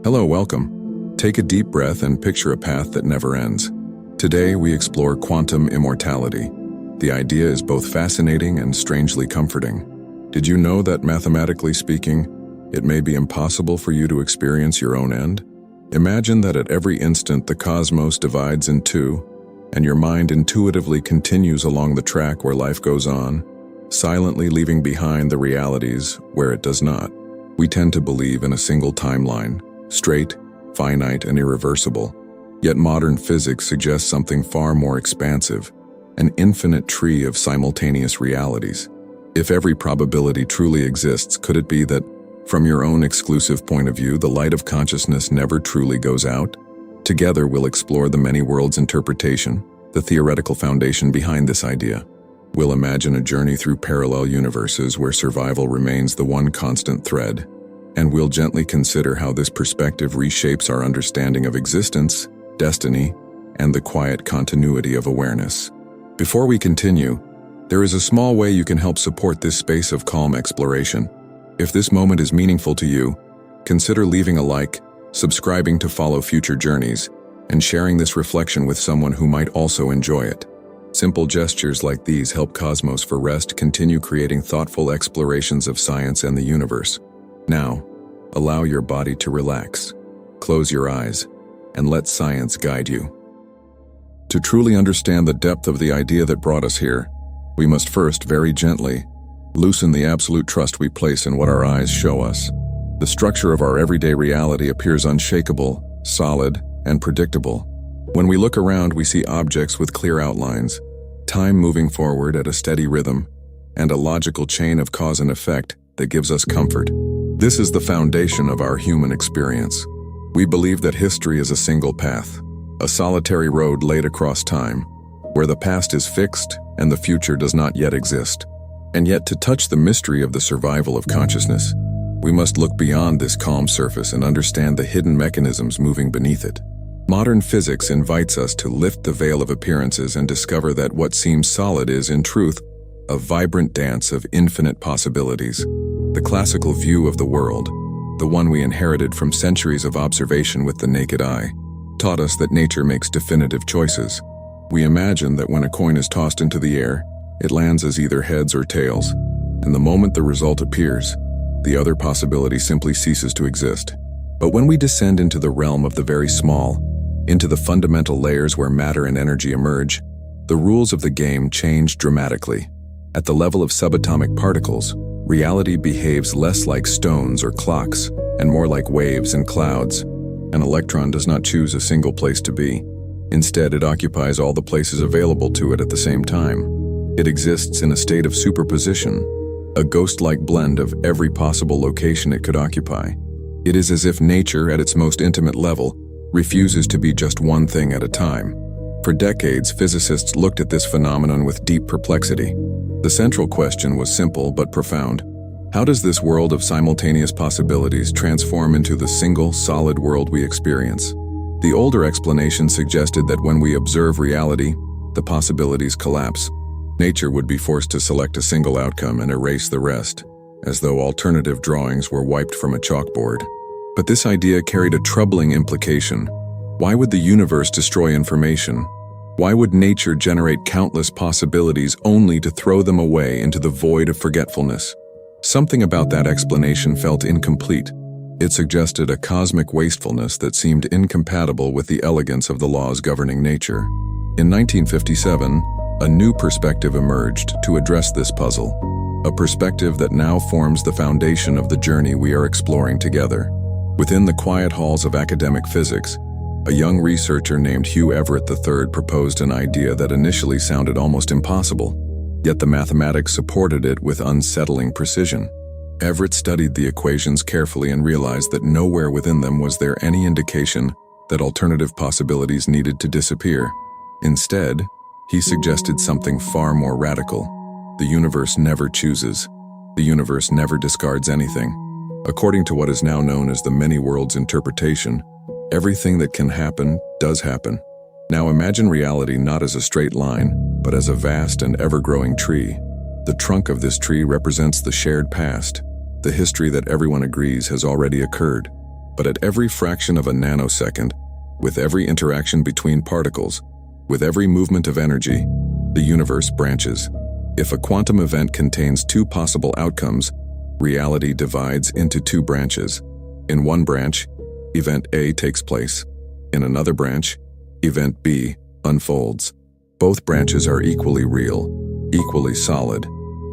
Hello, welcome. Take a deep breath and picture a path that never ends. Today, we explore quantum immortality. The idea is both fascinating and strangely comforting. Did you know that, mathematically speaking, it may be impossible for you to experience your own end? Imagine that at every instant the cosmos divides in two, and your mind intuitively continues along the track where life goes on, silently leaving behind the realities where it does not. We tend to believe in a single timeline, straight, finite, and irreversible. Yet modern physics suggests something far more expansive, an infinite tree of simultaneous realities. If every probability truly exists, could it be that, from your own exclusive point of view, the light of consciousness never truly goes out? Together, we'll explore the many worlds interpretation, the theoretical foundation behind this idea. We'll imagine a journey through parallel universes where survival remains the one constant thread, and we'll gently consider how this perspective reshapes our understanding of existence, destiny, and the quiet continuity of awareness. Before we continue, there is a small way you can help support this space of calm exploration. If this moment is meaningful to you, consider leaving a like, subscribing to follow future journeys, and sharing this reflection with someone who might also enjoy it. Simple gestures like these help Cosmos for Rest continue creating thoughtful explorations of science and the universe. Now, allow your body to relax. Close your eyes, and let science guide you. To truly understand the depth of the idea that brought us here, we must first, very gently, loosen the absolute trust we place in what our eyes show us. The structure of our everyday reality appears unshakable, solid, and predictable. When we look around, we see objects with clear outlines, time moving forward at a steady rhythm, and a logical chain of cause and effect that gives us comfort. This is the foundation of our human experience. We believe that history is a single path, a solitary road laid across time, where the past is fixed and the future does not yet exist. And yet, to touch the mystery of the survival of consciousness, we must look beyond this calm surface and understand the hidden mechanisms moving beneath it. Modern physics invites us to lift the veil of appearances and discover that what seems solid is, in truth, a vibrant dance of infinite possibilities. The classical view of the world, the one we inherited from centuries of observation with the naked eye, taught us that nature makes definitive choices. We imagine that when a coin is tossed into the air, it lands as either heads or tails, and the moment the result appears, the other possibility simply ceases to exist. But when we descend into the realm of the very small, into the fundamental layers where matter and energy emerge, the rules of the game change dramatically. At the level of subatomic particles, reality behaves less like stones or clocks, and more like waves and clouds. An electron does not choose a single place to be. Instead, it occupies all the places available to it at the same time. It exists in a state of superposition, a ghost-like blend of every possible location it could occupy. It is as if nature, at its most intimate level, refuses to be just one thing at a time. For decades, physicists looked at this phenomenon with deep perplexity. The central question was simple but profound. How does this world of simultaneous possibilities transform into the single, solid world we experience? The older explanation suggested that when we observe reality, the possibilities collapse. Nature would be forced to select a single outcome and erase the rest, as though alternative drawings were wiped from a chalkboard. But this idea carried a troubling implication. Why would the universe destroy information? Why would nature generate countless possibilities only to throw them away into the void of forgetfulness? Something about that explanation felt incomplete. It suggested a cosmic wastefulness that seemed incompatible with the elegance of the laws governing nature. In 1957, a new perspective emerged to address this puzzle, a perspective that now forms the foundation of the journey we are exploring together. Within the quiet halls of academic physics, a young researcher named Hugh Everett III proposed an idea that initially sounded almost impossible, yet the mathematics supported it with unsettling precision. Everett studied the equations carefully and realized that nowhere within them was there any indication that alternative possibilities needed to disappear. Instead, he suggested something far more radical. The universe never chooses. The universe never discards anything. According to what is now known as the many worlds interpretation, everything that can happen does happen. Now imagine reality not as a straight line, but as a vast and ever-growing tree. The trunk of this tree represents the shared past, the history that everyone agrees has already occurred. But at every fraction of a nanosecond, with every interaction between particles, with every movement of energy, the universe branches. If a quantum event contains two possible outcomes, reality divides into two branches. In one branch, event A takes place. In another branch, event B unfolds. Both branches are equally real, equally solid,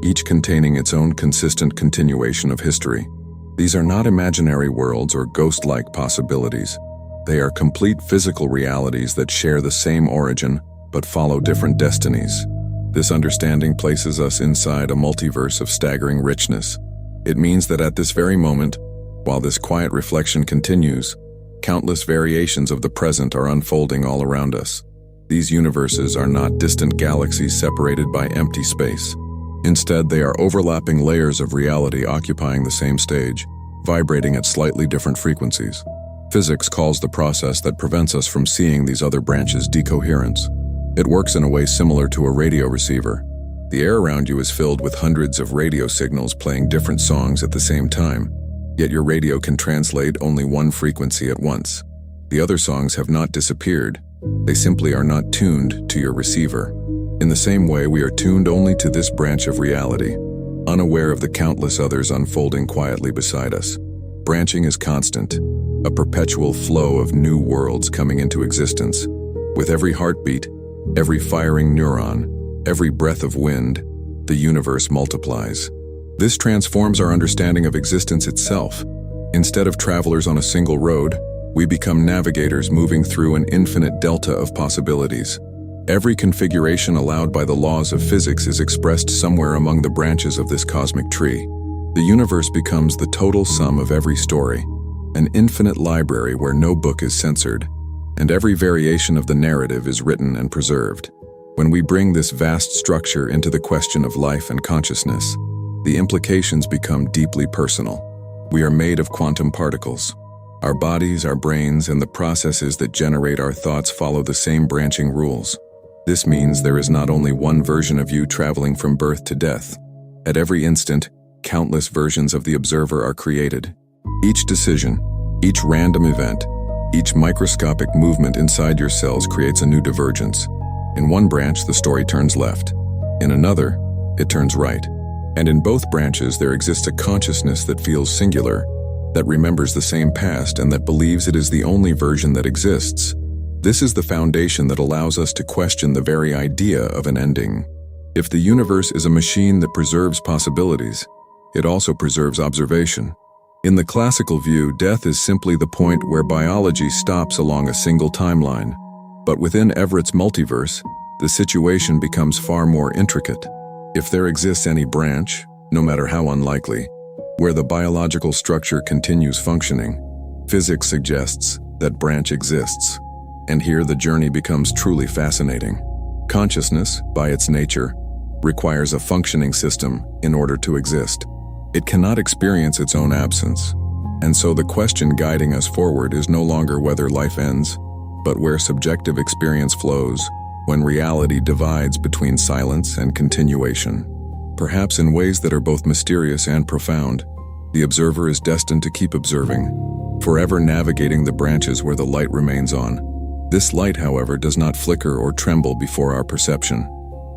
each containing its own consistent continuation of history. These are not imaginary worlds or ghost-like possibilities. They are complete physical realities that share the same origin, but follow different destinies. This understanding places us inside a multiverse of staggering richness. It means that at this very moment, while this quiet reflection continues, countless variations of the present are unfolding all around us. These universes are not distant galaxies separated by empty space. Instead, they are overlapping layers of reality occupying the same stage, vibrating at slightly different frequencies. Physics calls the process that prevents us from seeing these other branches decoherence. It works in a way similar to a radio receiver. The air around you is filled with hundreds of radio signals playing different songs at the same time, yet your radio can translate only one frequency at once. The other songs have not disappeared, they simply are not tuned to your receiver. In the same way, we are tuned only to this branch of reality, unaware of the countless others unfolding quietly beside us. Branching is constant, a perpetual flow of new worlds coming into existence. With every heartbeat, every firing neuron, every breath of wind, the universe multiplies. This transforms our understanding of existence itself. Instead of travelers on a single road, we become navigators moving through an infinite delta of possibilities. Every configuration allowed by the laws of physics is expressed somewhere among the branches of this cosmic tree. The universe becomes the total sum of every story, an infinite library where no book is censored, and every variation of the narrative is written and preserved. When we bring this vast structure into the question of life and consciousness, the implications become deeply personal. We are made of quantum particles. Our bodies, our brains, and the processes that generate our thoughts follow the same branching rules. This means there is not only one version of you traveling from birth to death. At every instant, countless versions of the observer are created. Each decision, each random event, each microscopic movement inside your cells creates a new divergence. In one branch, the story turns left. In another, it turns right. And in both branches, there exists a consciousness that feels singular, that remembers the same past, and that believes it is the only version that exists. This is the foundation that allows us to question the very idea of an ending. If the universe is a machine that preserves possibilities, it also preserves observation. In the classical view, death is simply the point where biology stops along a single timeline. But within Everett's multiverse, the situation becomes far more intricate. If there exists any branch, no matter how unlikely, where the biological structure continues functioning, physics suggests that branch exists. And here the journey becomes truly fascinating. Consciousness, by its nature, requires a functioning system in order to exist. It cannot experience its own absence. And so the question guiding us forward is no longer whether life ends, but where subjective experience flows, when reality divides between silence and continuation. Perhaps in ways that are both mysterious and profound, the observer is destined to keep observing, forever navigating the branches where the light remains on. This light, however, does not flicker or tremble before our perception.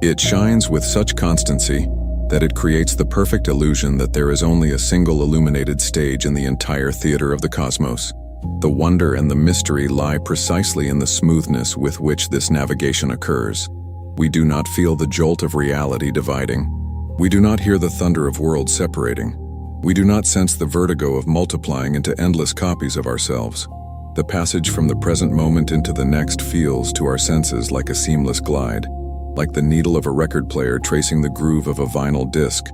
It shines with such constancy that it creates the perfect illusion that there is only a single illuminated stage in the entire theater of the cosmos. The wonder and the mystery lie precisely in the smoothness with which this navigation occurs. We do not feel the jolt of reality dividing. We do not hear the thunder of worlds separating. We do not sense the vertigo of multiplying into endless copies of ourselves. The passage from the present moment into the next feels to our senses like a seamless glide, like the needle of a record player tracing the groove of a vinyl disc,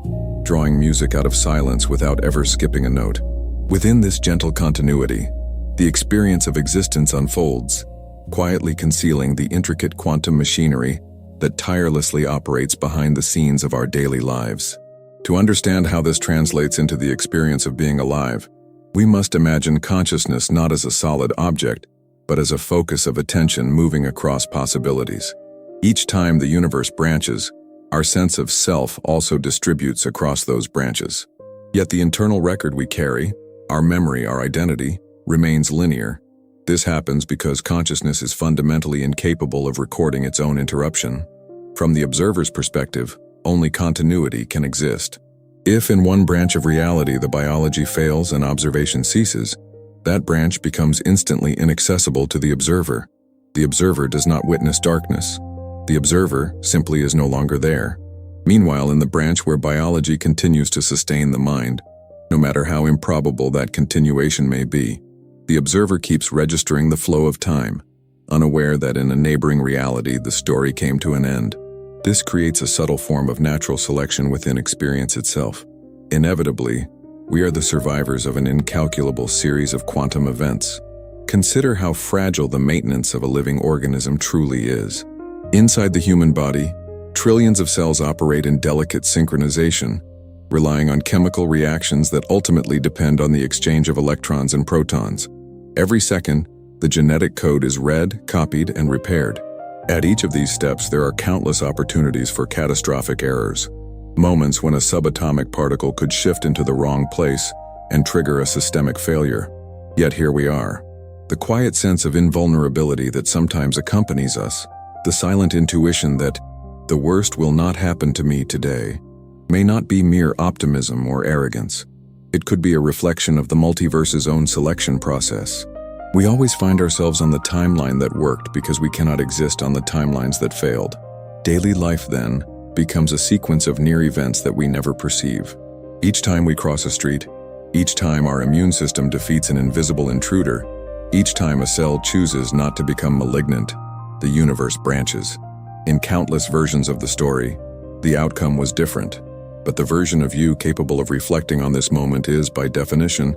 drawing music out of silence without ever skipping a note. Within this gentle continuity, the experience of existence unfolds, quietly concealing the intricate quantum machinery that tirelessly operates behind the scenes of our daily lives. To understand how this translates into the experience of being alive, we must imagine consciousness not as a solid object, but as a focus of attention moving across possibilities. Each time the universe branches, our sense of self also distributes across those branches. Yet the internal record we carry, our memory, our identity, remains linear. This happens because consciousness is fundamentally incapable of recording its own interruption. From the observer's perspective, only continuity can exist. If in one branch of reality the biology fails and observation ceases, that branch becomes instantly inaccessible to the observer. The observer does not witness darkness. The observer simply is no longer there. Meanwhile, in the branch where biology continues to sustain the mind, no matter how improbable that continuation may be, the observer keeps registering the flow of time, unaware that in a neighboring reality the story came to an end. This creates a subtle form of natural selection within experience itself. Inevitably, we are the survivors of an incalculable series of quantum events. Consider how fragile the maintenance of a living organism truly is. Inside the human body, trillions of cells operate in delicate synchronization, relying on chemical reactions that ultimately depend on the exchange of electrons and protons. Every second, the genetic code is read, copied, and repaired. At each of these steps, there are countless opportunities for catastrophic errors. Moments when a subatomic particle could shift into the wrong place and trigger a systemic failure. Yet here we are. The quiet sense of invulnerability that sometimes accompanies us, the silent intuition that the worst will not happen to me today, may not be mere optimism or arrogance. It could be a reflection of the multiverse's own selection process. We always find ourselves on the timeline that worked because we cannot exist on the timelines that failed. Daily life, then, becomes a sequence of near events that we never perceive. Each time we cross a street, each time our immune system defeats an invisible intruder, each time a cell chooses not to become malignant, the universe branches. In countless versions of the story, the outcome was different, but the version of you capable of reflecting on this moment is, by definition,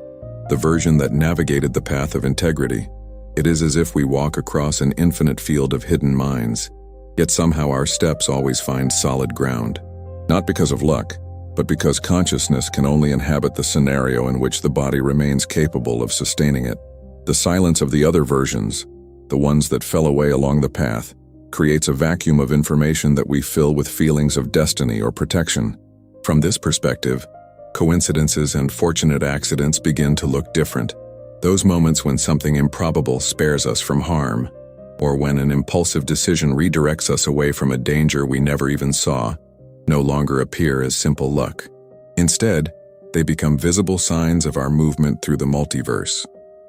the version that navigated the path of integrity. It is as if we walk across an infinite field of hidden mines, yet somehow our steps always find solid ground. Not because of luck, but because consciousness can only inhabit the scenario in which the body remains capable of sustaining it. The silence of the other versions, the ones that fell away along the path, creates a vacuum of information that we fill with feelings of destiny or protection. From this perspective, coincidences and fortunate accidents begin to look different. Those moments when something improbable spares us from harm, or when an impulsive decision redirects us away from a danger we never even saw, no longer appear as simple luck. Instead, they become visible signs of our movement through the multiverse.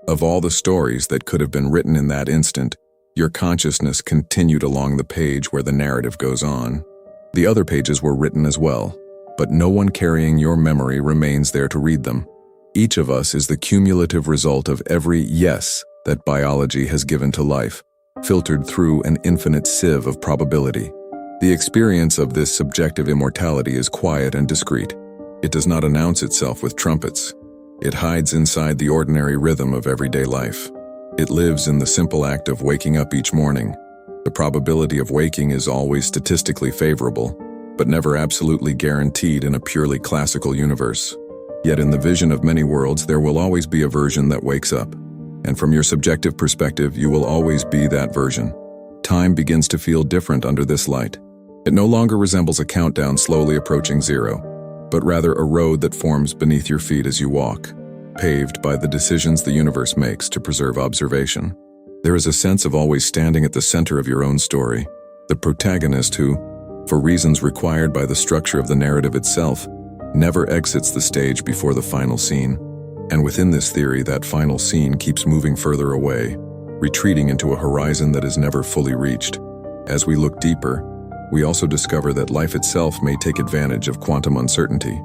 Of all the stories that could have been written in that instant, your consciousness continued along the page where the narrative goes on. The other pages were written as well, but no one carrying your memory remains there to read them. Each of us is the cumulative result of every yes that biology has given to life, filtered through an infinite sieve of probability. The experience of this subjective immortality is quiet and discreet. It does not announce itself with trumpets. It hides inside the ordinary rhythm of everyday life. It lives in the simple act of waking up each morning. The probability of waking is always statistically favorable, but never absolutely guaranteed in a purely classical universe. Yet in the vision of many worlds, there will always be a version that wakes up. And from your subjective perspective, you will always be that version. Time begins to feel different under this light. It no longer resembles a countdown slowly approaching zero, but rather a road that forms beneath your feet as you walk, paved by the decisions the universe makes to preserve observation. There is a sense of always standing at the center of your own story, the protagonist who, for reasons required by the structure of the narrative itself, never exits the stage before the final scene. And within this theory, that final scene keeps moving further away, retreating into a horizon that is never fully reached. As we look deeper, we also discover that life itself may take advantage of quantum uncertainty.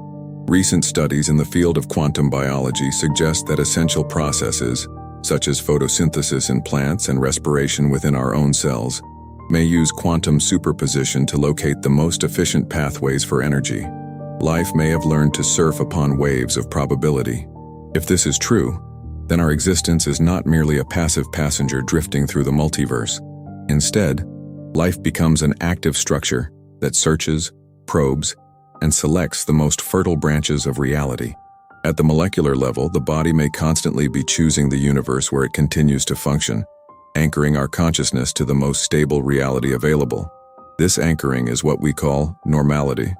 Recent studies in the field of quantum biology suggest that essential processes, such as photosynthesis in plants and respiration within our own cells, may use quantum superposition to locate the most efficient pathways for energy. Life may have learned to surf upon waves of probability. If this is true, then our existence is not merely a passive passenger drifting through the multiverse. Instead, life becomes an active structure that searches, probes, and selects the most fertile branches of reality. At the molecular level, the body may constantly be choosing the universe where it continues to function, anchoring our consciousness to the most stable reality available. This anchoring is what we call normality.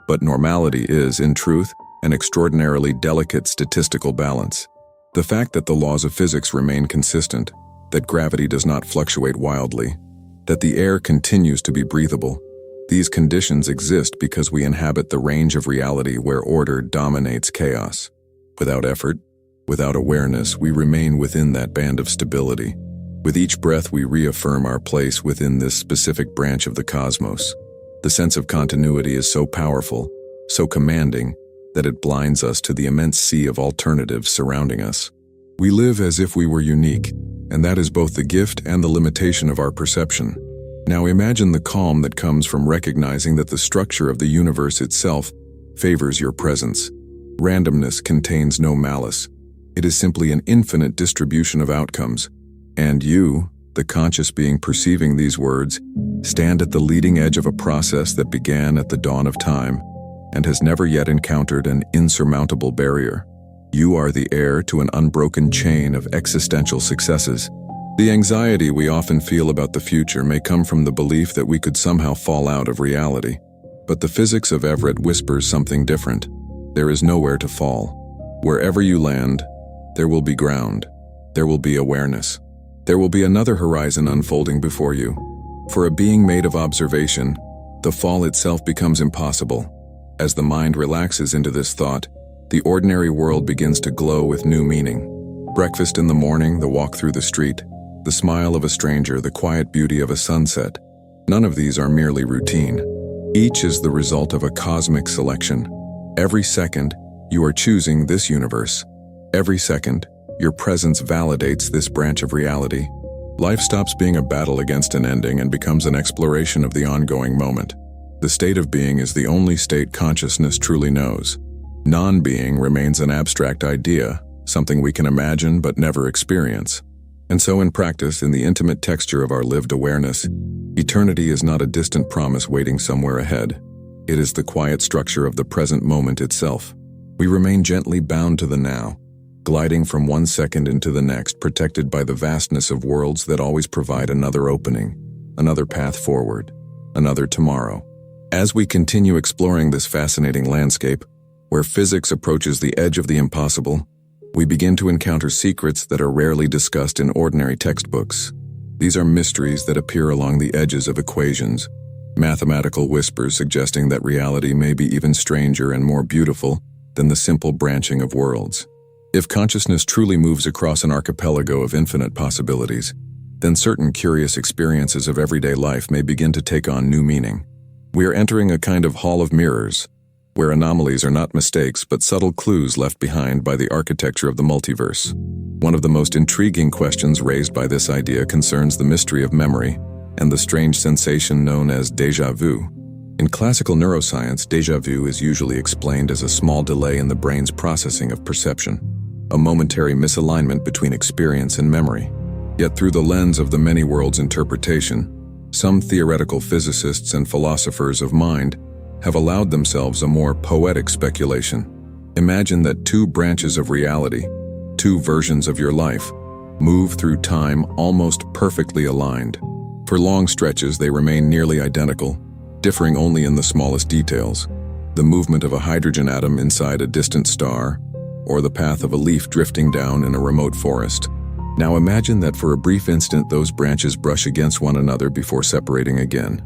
But normality is, in truth, an extraordinarily delicate statistical balance. The fact that the laws of physics remain consistent, that gravity does not fluctuate wildly, that the air continues to be breathable, these conditions exist because we inhabit the range of reality where order dominates chaos. Without effort, without awareness, we remain within that band of stability. With each breath, we reaffirm our place within this specific branch of the cosmos. The sense of continuity is so powerful, so commanding, that it blinds us to the immense sea of alternatives surrounding us. We live as if we were unique, and that is both the gift and the limitation of our perception. Now imagine the calm that comes from recognizing that the structure of the universe itself favors your presence. Randomness contains no malice. It is simply an infinite distribution of outcomes. And you, the conscious being perceiving these words, stand at the leading edge of a process that began at the dawn of time and has never yet encountered an insurmountable barrier. You are the heir to an unbroken chain of existential successes. The anxiety we often feel about the future may come from the belief that we could somehow fall out of reality. But the physics of Everett whispers something different. There is nowhere to fall. Wherever you land, there will be ground. There will be awareness. There will be another horizon unfolding before you. For a being made of observation, the fall itself becomes impossible. As the mind relaxes into this thought, the ordinary world begins to glow with new meaning. Breakfast in the morning, the walk through the street, the smile of a stranger, the quiet beauty of a sunset. None of these are merely routine. Each is the result of a cosmic selection. Every second, you are choosing this universe. Every second, your presence validates this branch of reality. Life stops being a battle against an ending and becomes an exploration of the ongoing moment. The state of being is the only state consciousness truly knows. Non-being remains an abstract idea, something we can imagine but never experience. And so in practice, in the intimate texture of our lived awareness, eternity is not a distant promise waiting somewhere ahead. It is the quiet structure of the present moment itself. We remain gently bound to the now, gliding from one second into the next, protected by the vastness of worlds that always provide another opening, another path forward, another tomorrow. As we continue exploring this fascinating landscape, where physics approaches the edge of the impossible, we begin to encounter secrets that are rarely discussed in ordinary textbooks. These are mysteries that appear along the edges of equations, mathematical whispers suggesting that reality may be even stranger and more beautiful than the simple branching of worlds. If consciousness truly moves across an archipelago of infinite possibilities, then certain curious experiences of everyday life may begin to take on new meaning. We are entering a kind of hall of mirrors, where anomalies are not mistakes but subtle clues left behind by the architecture of the multiverse. One of the most intriguing questions raised by this idea concerns the mystery of memory and the strange sensation known as déjà vu. In classical neuroscience, déjà vu is usually explained as a small delay in the brain's processing of perception, a momentary misalignment between experience and memory. Yet through the lens of the many worlds interpretation, some theoretical physicists and philosophers of mind have allowed themselves a more poetic speculation. Imagine that two branches of reality, two versions of your life, move through time almost perfectly aligned. For long stretches, they remain nearly identical, differing only in the smallest details. The movement of a hydrogen atom inside a distant star, or the path of a leaf drifting down in a remote forest. Now imagine that for a brief instant those branches brush against one another before separating again.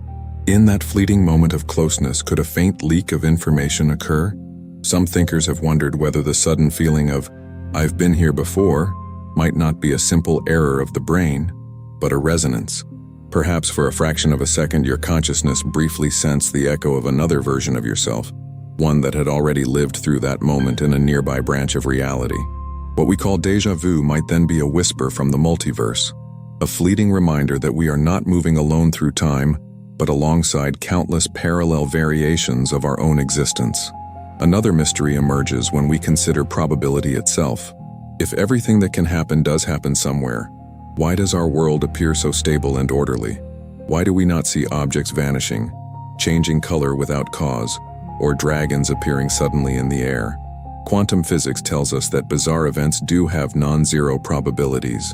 In that fleeting moment of closeness, could a faint leak of information occur? Some thinkers have wondered whether the sudden feeling of, "I've been here before," might not be a simple error of the brain, but a resonance. Perhaps for a fraction of a second your consciousness briefly sensed the echo of another version of yourself, one that had already lived through that moment in a nearby branch of reality. What we call déjà vu might then be a whisper from the multiverse, a fleeting reminder that we are not moving alone through time, but alongside countless parallel variations of our own existence. Another mystery emerges when we consider probability itself. If everything that can happen does happen somewhere, why does our world appear so stable and orderly? Why do we not see objects vanishing, changing color without cause, or dragons appearing suddenly in the air? Quantum physics tells us that bizarre events do have non-zero probabilities.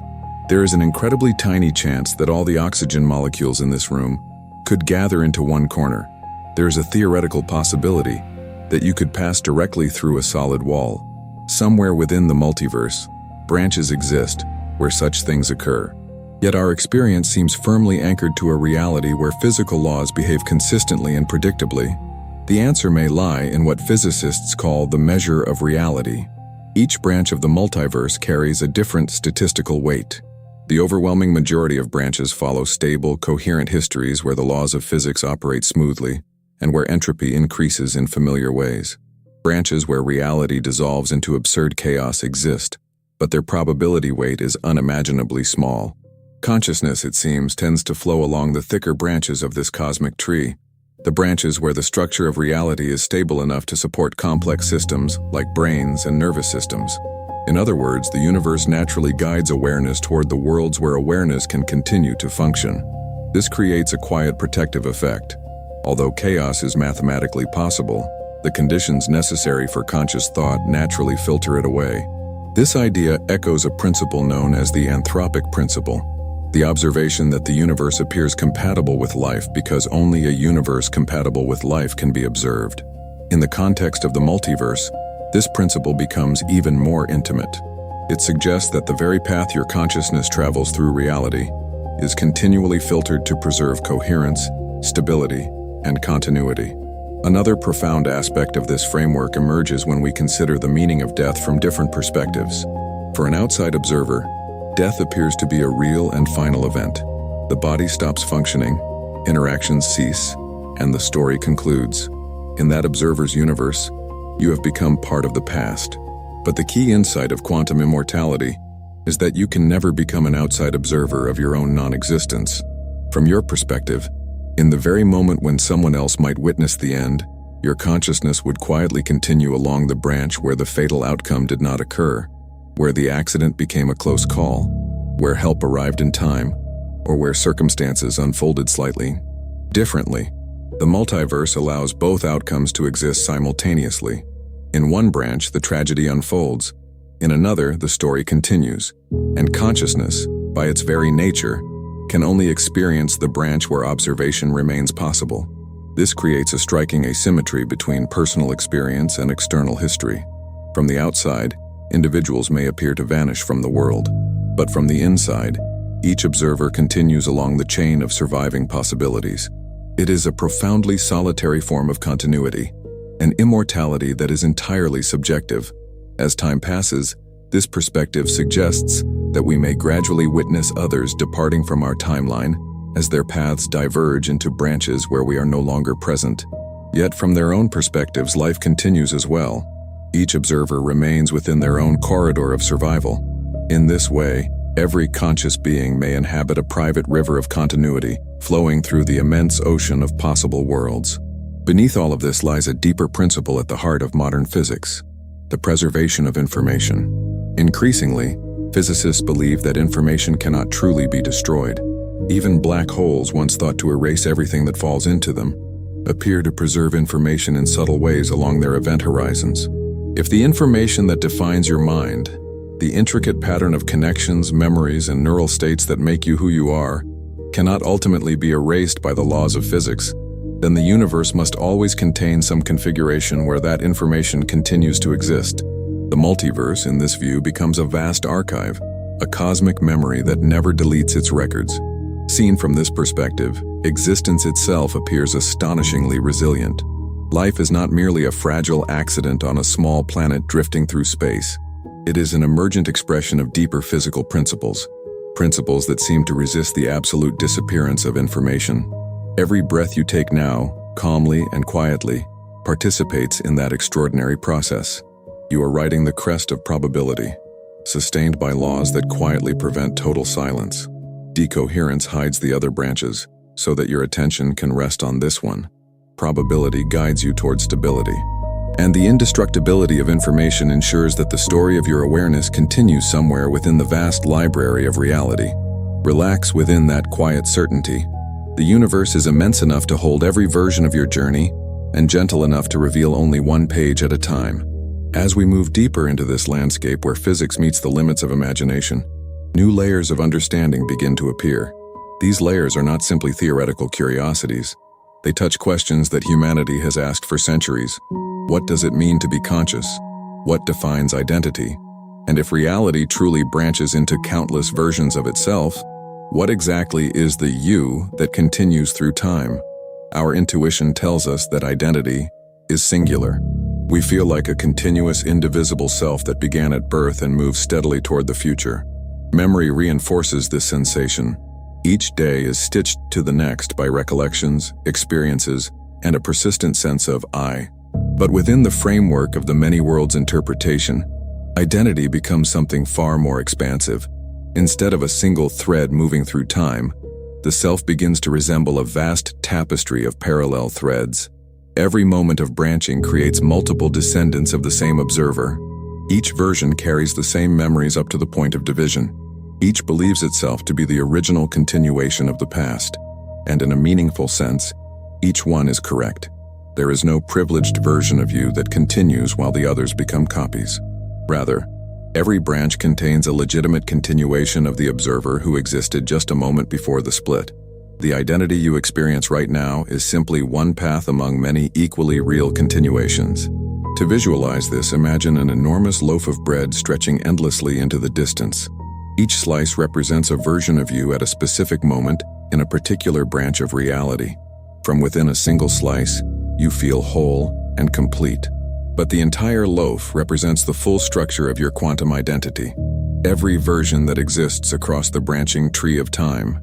There is an incredibly tiny chance that all the oxygen molecules in this room could gather into one corner. There is a theoretical possibility that you could pass directly through a solid wall. Somewhere within the multiverse, Branches exist, where such things occur. Yet our experience seems firmly anchored to a reality where physical laws behave consistently and predictably. The answer may lie in what physicists call the measure of reality. Each branch of the multiverse carries a different statistical weight. The overwhelming majority of branches follow stable, coherent histories where the laws of physics operate smoothly and where entropy increases in familiar ways. Branches where reality dissolves into absurd chaos exist, but their probability weight is unimaginably small. Consciousness, it seems, tends to flow along the thicker branches of this cosmic tree, the branches where the structure of reality is stable enough to support complex systems like brains and nervous systems. In other words, the universe naturally guides awareness toward the worlds where awareness can continue to function. This creates a quiet protective effect. Although chaos is mathematically possible, the conditions necessary for conscious thought naturally filter it away. This idea echoes a principle known as the anthropic principle, the observation that the universe appears compatible with life because only a universe compatible with life can be observed. In the context of the multiverse, this principle becomes even more intimate. It suggests that the very path your consciousness travels through reality is continually filtered to preserve coherence, stability, and continuity. Another profound aspect of this framework emerges when we consider the meaning of death from different perspectives. For an outside observer, death appears to be a real and final event. The body stops functioning, interactions cease, and the story concludes. In that observer's universe, you have become part of the past. But the key insight of quantum immortality is that you can never become an outside observer of your own non-existence. From your perspective, in the very moment when someone else might witness the end, your consciousness would quietly continue along the branch where the fatal outcome did not occur, where the accident became a close call, where help arrived in time, or where circumstances unfolded slightly differently. The multiverse allows both outcomes to exist simultaneously. In one branch, the tragedy unfolds. In another, the story continues. And consciousness, by its very nature, can only experience the branch where observation remains possible. This creates a striking asymmetry between personal experience and external history. From the outside, individuals may appear to vanish from the world. But from the inside, each observer continues along the chain of surviving possibilities. It is a profoundly solitary form of continuity, an immortality that is entirely subjective. As time passes, this perspective suggests that we may gradually witness others departing from our timeline as their paths diverge into branches where we are no longer present. Yet from their own perspectives, life continues as well. Each observer remains within their own corridor of survival. In this way, every conscious being may inhabit a private river of continuity, flowing through the immense ocean of possible worlds. Beneath all of this lies a deeper principle at the heart of modern physics: the preservation of information. Increasingly, physicists believe that information cannot truly be destroyed. Even black holes, once thought to erase everything that falls into them, appear to preserve information in subtle ways along their event horizons. If the information that defines your mind, the intricate pattern of connections, memories, and neural states that make you who you are, cannot ultimately be erased by the laws of physics, then the universe must always contain some configuration where that information continues to exist. The multiverse, in this view, becomes a vast archive, a cosmic memory that never deletes its records. Seen from this perspective, existence itself appears astonishingly resilient. Life is not merely a fragile accident on a small planet drifting through space. It is an emergent expression of deeper physical principles that seem to resist the absolute disappearance of information. Every breath you take now, calmly and quietly, participates in that extraordinary process. You are riding the crest of probability, sustained by laws that quietly prevent total silence. Decoherence hides the other branches, so that your attention can rest on this one. Probability guides you toward stability. And the indestructibility of information ensures that the story of your awareness continues somewhere within the vast library of reality. Relax within that quiet certainty. The universe is immense enough to hold every version of your journey, and gentle enough to reveal only one page at a time. As we move deeper into this landscape where physics meets the limits of imagination, new layers of understanding begin to appear. These layers are not simply theoretical curiosities. They touch questions that humanity has asked for centuries. What does it mean to be conscious? What defines identity? And if reality truly branches into countless versions of itself, what exactly is the you that continues through time? Our intuition tells us that identity is singular. We feel like a continuous, indivisible self that began at birth and moves steadily toward the future. Memory reinforces this sensation. Each day is stitched to the next by recollections, experiences, and a persistent sense of I. But within the framework of the many worlds interpretation, identity becomes something far more expansive. Instead of a single thread moving through time, the self begins to resemble a vast tapestry of parallel threads. Every moment of branching creates multiple descendants of the same observer. Each version carries the same memories up to the point of division. Each believes itself to be the original continuation of the past, and in a meaningful sense, each one is correct. There is no privileged version of you that continues while the others become copies. Rather, every branch contains a legitimate continuation of the observer who existed just a moment before the split. The identity you experience right now is simply one path among many equally real continuations. To visualize this, imagine an enormous loaf of bread stretching endlessly into the distance. Each slice represents a version of you at a specific moment in a particular branch of reality. From within a single slice, you feel whole and complete. But the entire loaf represents the full structure of your quantum identity, every version that exists across the branching tree of time.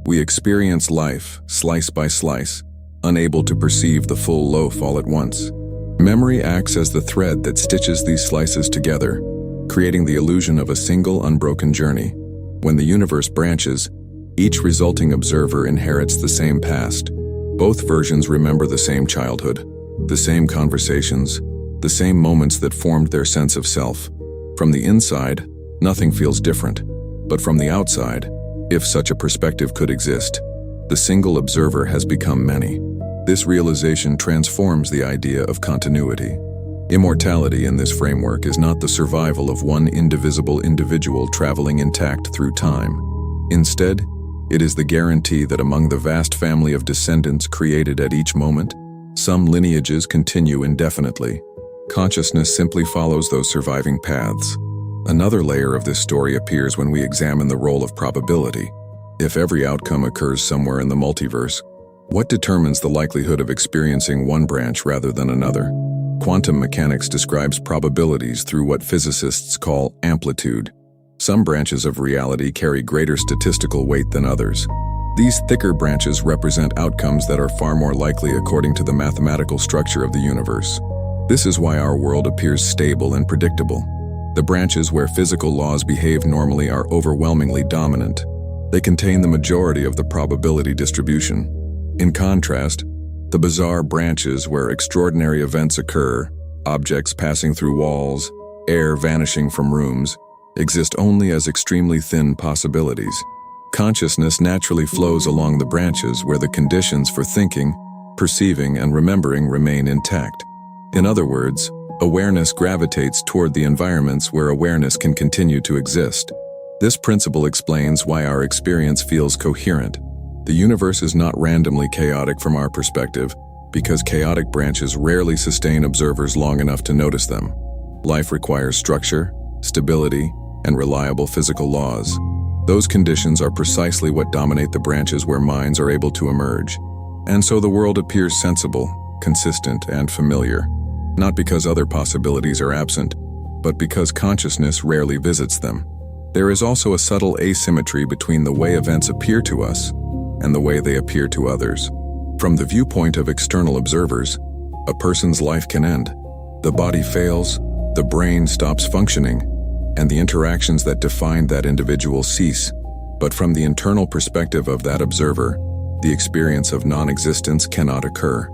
We experience life, slice by slice, unable to perceive the full loaf all at once. Memory acts as the thread that stitches these slices together, creating the illusion of a single unbroken journey. When the universe branches, each resulting observer inherits the same past. Both versions remember the same childhood, the same conversations, the same moments that formed their sense of self. From the inside, nothing feels different, but from the outside, if such a perspective could exist, the single observer has become many. This realization transforms the idea of continuity. Immortality in this framework is not the survival of one indivisible individual traveling intact through time. Instead, it is the guarantee that among the vast family of descendants created at each moment, some lineages continue indefinitely. Consciousness simply follows those surviving paths. Another layer of this story appears when we examine the role of probability. If every outcome occurs somewhere in the multiverse, what determines the likelihood of experiencing one branch rather than another? Quantum mechanics describes probabilities through what physicists call amplitude. Some branches of reality carry greater statistical weight than others. These thicker branches represent outcomes that are far more likely according to the mathematical structure of the universe. This is why our world appears stable and predictable. The branches where physical laws behave normally are overwhelmingly dominant. They contain the majority of the probability distribution. In contrast, the bizarre branches where extraordinary events occur, objects passing through walls, air vanishing from rooms, exist only as extremely thin possibilities. Consciousness naturally flows along the branches where the conditions for thinking, perceiving, and remembering remain intact. In other words, awareness gravitates toward the environments where awareness can continue to exist. This principle explains why our experience feels coherent. The universe is not randomly chaotic from our perspective, because chaotic branches rarely sustain observers long enough to notice them. Life requires structure, stability, and reliable physical laws. Those conditions are precisely what dominate the branches where minds are able to emerge. And so the world appears sensible, consistent, and familiar, not because other possibilities are absent, but because consciousness rarely visits them. There is also a subtle asymmetry between the way events appear to us and the way they appear to others. From the viewpoint of external observers, a person's life can end. The body fails, the brain stops functioning, and the interactions that define that individual cease. But from the internal perspective of that observer, the experience of non-existence cannot occur.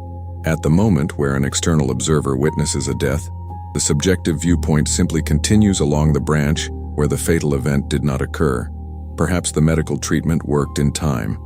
At the moment where an external observer witnesses a death, the subjective viewpoint simply continues along the branch where the fatal event did not occur. Perhaps the medical treatment worked in time.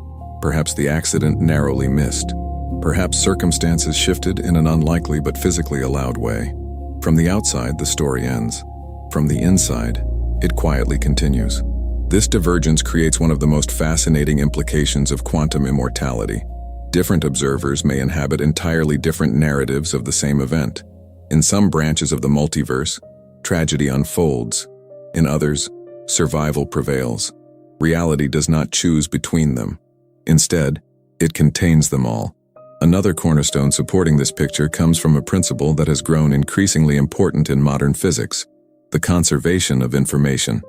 Perhaps the accident narrowly missed. Perhaps circumstances shifted in an unlikely but physically allowed way. From the outside, the story ends. From the inside, it quietly continues. This divergence creates one of the most fascinating implications of quantum immortality. Different observers may inhabit entirely different narratives of the same event. In some branches of the multiverse, tragedy unfolds, In others, survival prevails. Reality does not choose between them. Instead, it contains them all. Another cornerstone supporting this picture comes from a principle that has grown increasingly important in modern physics: the conservation of information.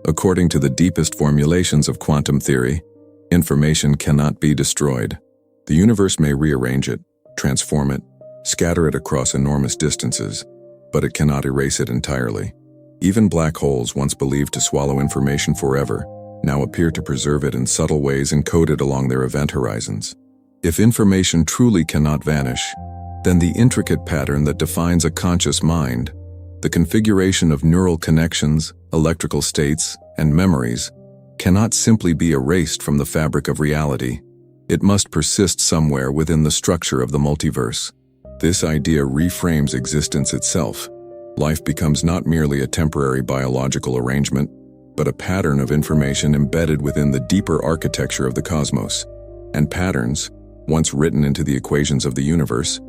According to the deepest formulations of quantum theory, information cannot be destroyed. The universe may rearrange it, transform it, scatter it across enormous distances, but it cannot erase it entirely. Even black holes, once believed to swallow information forever, now appear to preserve it in subtle ways encoded along their event horizons. If information truly cannot vanish, then the intricate pattern that defines a conscious mind, the configuration of neural connections, electrical states, and memories, cannot simply be erased from the fabric of reality. It must persist somewhere within the structure of the multiverse. This idea reframes existence itself. Life becomes not merely a temporary biological arrangement, but a pattern of information embedded within the deeper architecture of the cosmos. And patterns, once written into the equations of the universe,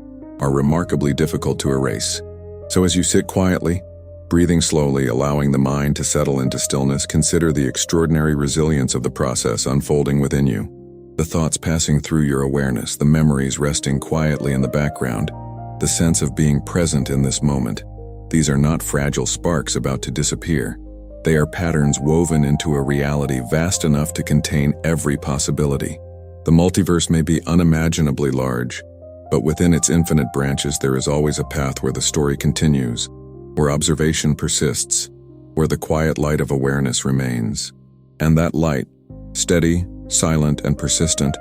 are remarkably difficult to erase. So as you sit quietly, breathing slowly, allowing the mind to settle into stillness, consider the extraordinary resilience of the process unfolding within you. The thoughts passing through your awareness, the memories resting quietly in the background, the sense of being present in this moment. These are not fragile sparks about to disappear. They are patterns woven into a reality vast enough to contain every possibility. The multiverse may be unimaginably large, but within its infinite branches there is always a path where the story continues, where observation persists, where the quiet light of awareness remains. And that light, steady, silent, and persistent,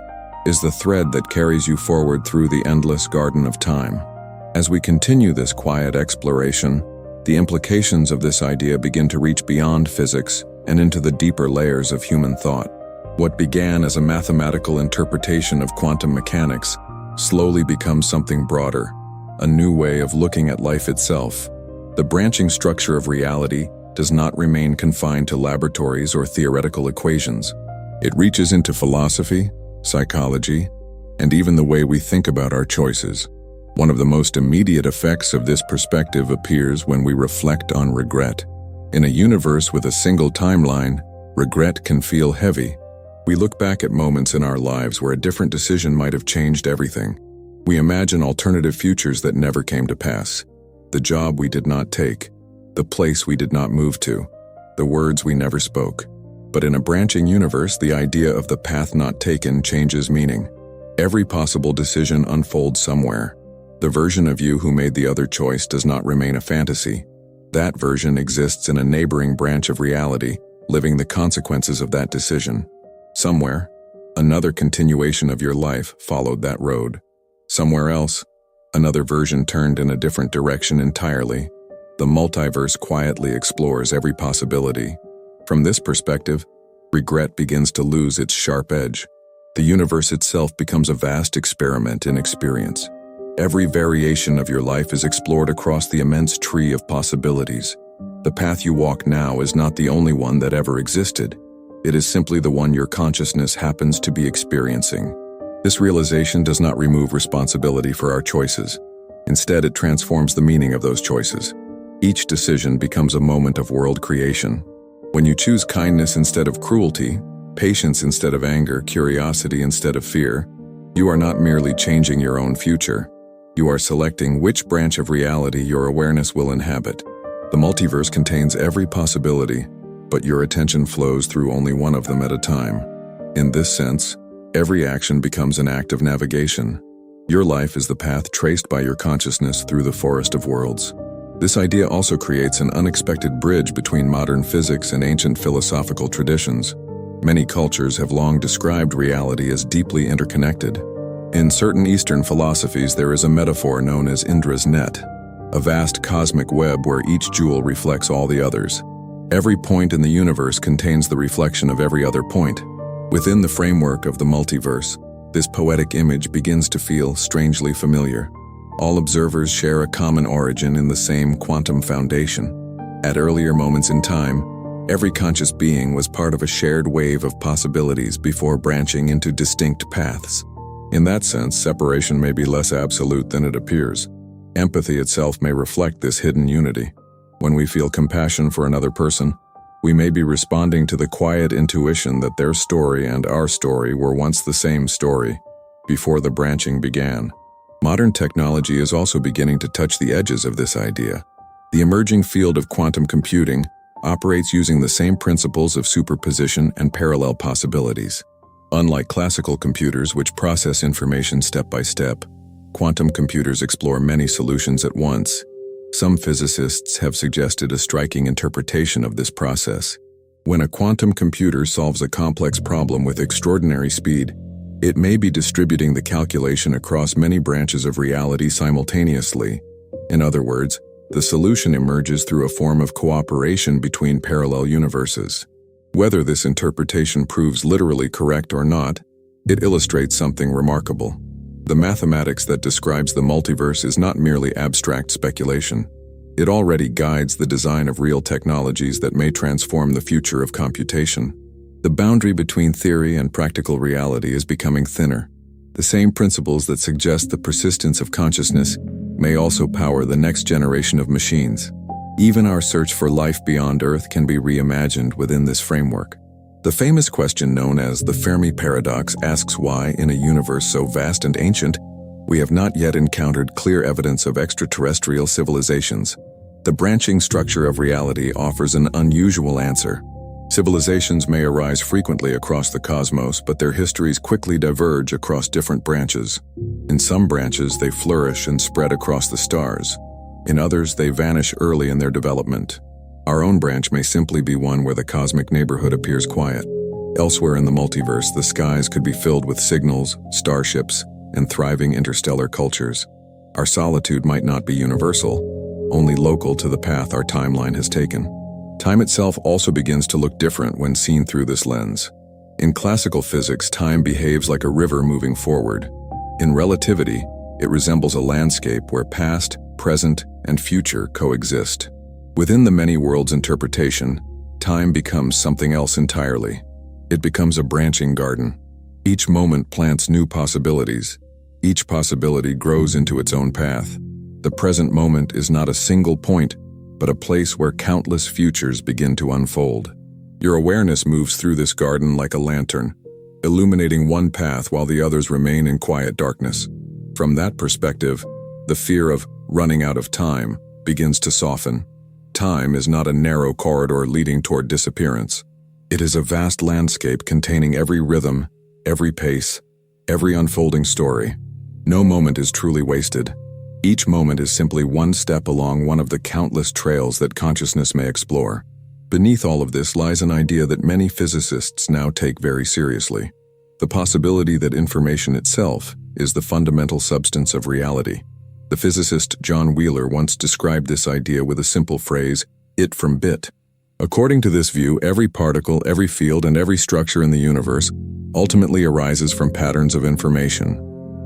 is the thread that carries you forward through the endless garden of time. As we continue this quiet exploration, the implications of this idea begin to reach beyond physics and into the deeper layers of human thought. What began as a mathematical interpretation of quantum mechanics slowly becomes something broader, a new way of looking at life itself. The branching structure of reality does not remain confined to laboratories or theoretical equations. It reaches into philosophy, psychology, and even the way we think about our choices. One of the most immediate effects of this perspective appears when we reflect on regret. In a universe with a single timeline, regret can feel heavy. We look back at moments in our lives where a different decision might have changed everything. We imagine alternative futures that never came to pass. The job we did not take, the place we did not move to, the words we never spoke. But in a branching universe, the idea of the path not taken changes meaning. Every possible decision unfolds somewhere. The version of you who made the other choice does not remain a fantasy. That version exists in a neighboring branch of reality, living the consequences of that decision. Somewhere, another continuation of your life followed that road. Somewhere else, another version turned in a different direction entirely. The multiverse quietly explores every possibility. From this perspective, regret begins to lose its sharp edge. The universe itself becomes a vast experiment in experience. Every variation of your life is explored across the immense tree of possibilities. The path you walk now is not the only one that ever existed. It is simply the one your consciousness happens to be experiencing. This realization does not remove responsibility for our choices. Instead, it transforms the meaning of those choices. Each decision becomes a moment of world creation. When you choose kindness instead of cruelty, patience instead of anger, curiosity instead of fear, you are not merely changing your own future. You are selecting which branch of reality your awareness will inhabit. The multiverse contains every possibility, but your attention flows through only one of them at a time. In this sense, every action becomes an act of navigation. Your life is the path traced by your consciousness through the forest of worlds. This idea also creates an unexpected bridge between modern physics and ancient philosophical traditions. Many cultures have long described reality as deeply interconnected. In certain Eastern philosophies, there is a metaphor known as Indra's net, a vast cosmic web where each jewel reflects all the others. Every point in the universe contains the reflection of every other point. Within the framework of the multiverse, this poetic image begins to feel strangely familiar. All observers share a common origin in the same quantum foundation. At earlier moments in time, every conscious being was part of a shared wave of possibilities before branching into distinct paths. In that sense, separation may be less absolute than it appears. Empathy itself may reflect this hidden unity. When we feel compassion for another person, We may be responding to the quiet intuition that their story and our story were once the same story, before the branching began. Modern technology is also beginning to touch the edges of this idea. The emerging field of quantum computing operates using the same principles of superposition and parallel possibilities. Unlike classical computers, which process information step by step, quantum computers explore many solutions at once. Some physicists have suggested a striking interpretation of this process. When a quantum computer solves a complex problem with extraordinary speed, it may be distributing the calculation across many branches of reality simultaneously. In other words, the solution emerges through a form of cooperation between parallel universes. Whether this interpretation proves literally correct or not, it illustrates something remarkable. The mathematics that describes the multiverse is not merely abstract speculation. It already guides the design of real technologies that may transform the future of computation. The boundary between theory and practical reality is becoming thinner. The same principles that suggest the persistence of consciousness may also power the next generation of machines. Even our search for life beyond Earth can be reimagined within this framework. The famous question known as the Fermi paradox asks why, in a universe so vast and ancient, we have not yet encountered clear evidence of extraterrestrial civilizations. The branching structure of reality offers an unusual answer. Civilizations may arise frequently across the cosmos, but their histories quickly diverge across different branches. In some branches, they flourish and spread across the stars. In others, they vanish early in their development. Our own branch may simply be one where the cosmic neighborhood appears quiet. Elsewhere in the multiverse, the skies could be filled with signals, starships, and thriving interstellar cultures. Our solitude might not be universal, only local to the path our timeline has taken. Time itself also begins to look different when seen through this lens. In classical physics, time behaves like a river moving forward. In relativity, it resembles a landscape where past, present, and future coexist. Within the many worlds interpretation, time becomes something else entirely. It becomes a branching garden. Each moment plants new possibilities. Each possibility grows into its own path. The present moment is not a single point, but a place where countless futures begin to unfold. Your awareness moves through this garden like a lantern, illuminating one path while the others remain in quiet darkness. From that perspective, the fear of running out of time begins to soften. Time is not a narrow corridor leading toward disappearance. It is a vast landscape containing every rhythm, every pace, every unfolding story. No moment is truly wasted. Each moment is simply one step along one of the countless trails that consciousness may explore. Beneath all of this lies an idea that many physicists now take very seriously: the possibility that information itself is the fundamental substance of reality. The physicist John Wheeler once described this idea with a simple phrase, "it from bit." According to this view, every particle, every field, and every structure in the universe ultimately arises from patterns of information.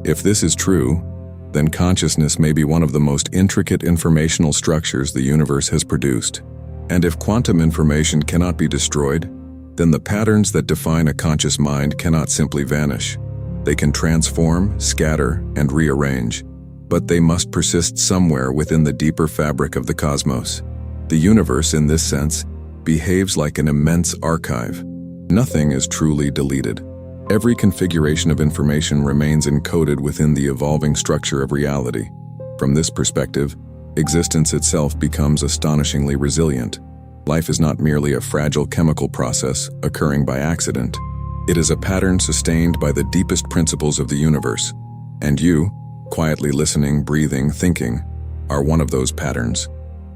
If this is true, then consciousness may be one of the most intricate informational structures the universe has produced. And if quantum information cannot be destroyed, then the patterns that define a conscious mind cannot simply vanish. They can transform, scatter, and rearrange, but they must persist somewhere within the deeper fabric of the cosmos. The universe, in this sense, behaves like an immense archive. Nothing is truly deleted. Every configuration of information remains encoded within the evolving structure of reality. From this perspective, existence itself becomes astonishingly resilient. Life is not merely a fragile chemical process occurring by accident. It is a pattern sustained by the deepest principles of the universe. And you, quietly listening, breathing, thinking, are one of those patterns,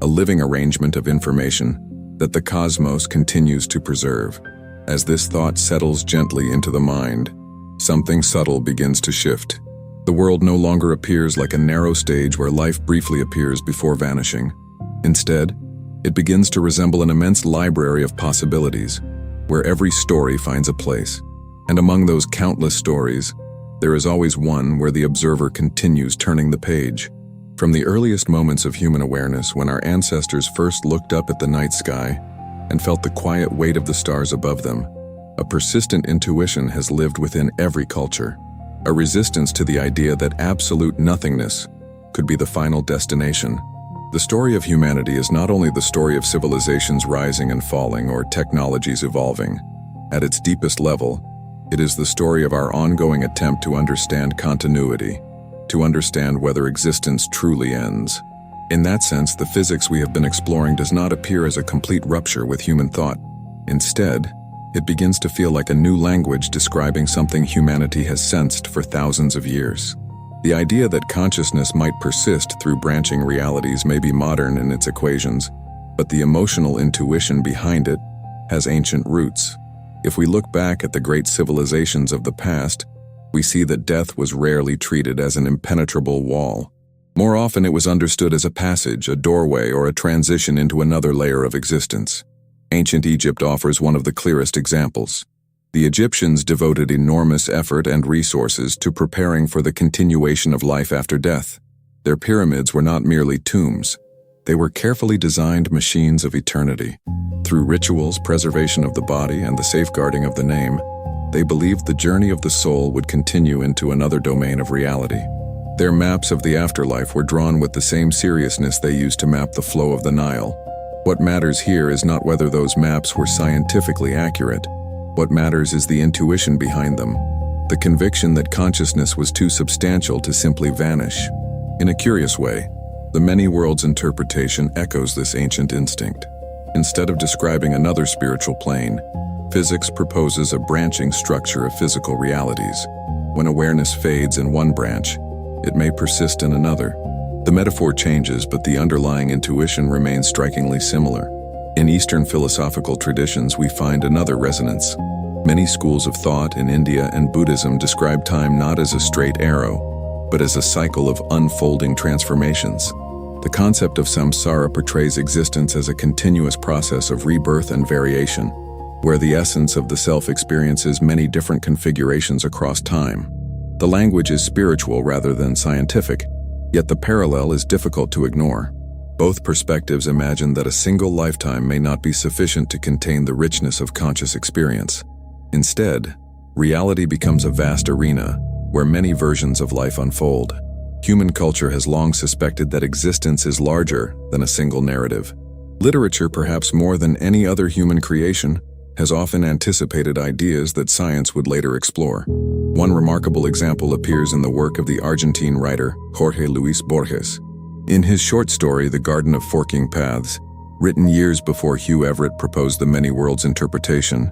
a living arrangement of information that the cosmos continues to preserve. As this thought settles gently into the mind, something subtle begins to shift. The world no longer appears like a narrow stage where life briefly appears before vanishing. Instead, it begins to resemble an immense library of possibilities, where every story finds a place. And among those countless stories, there is always one where the observer continues turning the page. From the earliest moments of human awareness, when our ancestors first looked up at the night sky and felt the quiet weight of the stars above them, a persistent intuition has lived within every culture, a resistance to the idea that absolute nothingness could be the final destination. The story of humanity is not only the story of civilizations rising and falling or technologies evolving. At its deepest level, it is the story of our ongoing attempt to understand continuity, to understand whether existence truly ends. In that sense, the physics we have been exploring does not appear as a complete rupture with human thought. Instead, it begins to feel like a new language describing something humanity has sensed for thousands of years. The idea that consciousness might persist through branching realities may be modern in its equations, but the emotional intuition behind it has ancient roots. If we look back at the great civilizations of the past, we see that death was rarely treated as an impenetrable wall. More often it was understood as a passage, a doorway, or a transition into another layer of existence. Ancient Egypt offers one of the clearest examples. The Egyptians devoted enormous effort and resources to preparing for the continuation of life after death. Their pyramids were not merely tombs. They were carefully designed machines of eternity. Through rituals, preservation of the body, and the safeguarding of the name, they believed the journey of the soul would continue into another domain of reality. Their maps of the afterlife were drawn with the same seriousness they used to map the flow of the Nile. What matters here is not whether those maps were scientifically accurate. What matters is the intuition behind them, the conviction that consciousness was too substantial to simply vanish. In a curious way, the many worlds interpretation echoes this ancient instinct. Instead of describing another spiritual plane, physics proposes a branching structure of physical realities. When awareness fades in one branch, it may persist in another. The metaphor changes, but the underlying intuition remains strikingly similar. In Eastern philosophical traditions, we find another resonance. Many schools of thought in India and Buddhism describe time not as a straight arrow, but as a cycle of unfolding transformations. The concept of samsara portrays existence as a continuous process of rebirth and variation, where the essence of the self experiences many different configurations across time. The language is spiritual rather than scientific, yet the parallel is difficult to ignore. Both perspectives imagine that a single lifetime may not be sufficient to contain the richness of conscious experience. Instead, reality becomes a vast arena where many versions of life unfold. Human culture has long suspected that existence is larger than a single narrative. Literature, perhaps more than any other human creation, has often anticipated ideas that science would later explore. One remarkable example appears in the work of the Argentine writer Jorge Luis Borges. In his short story, The Garden of Forking Paths, written years before Hugh Everett proposed the many worlds interpretation,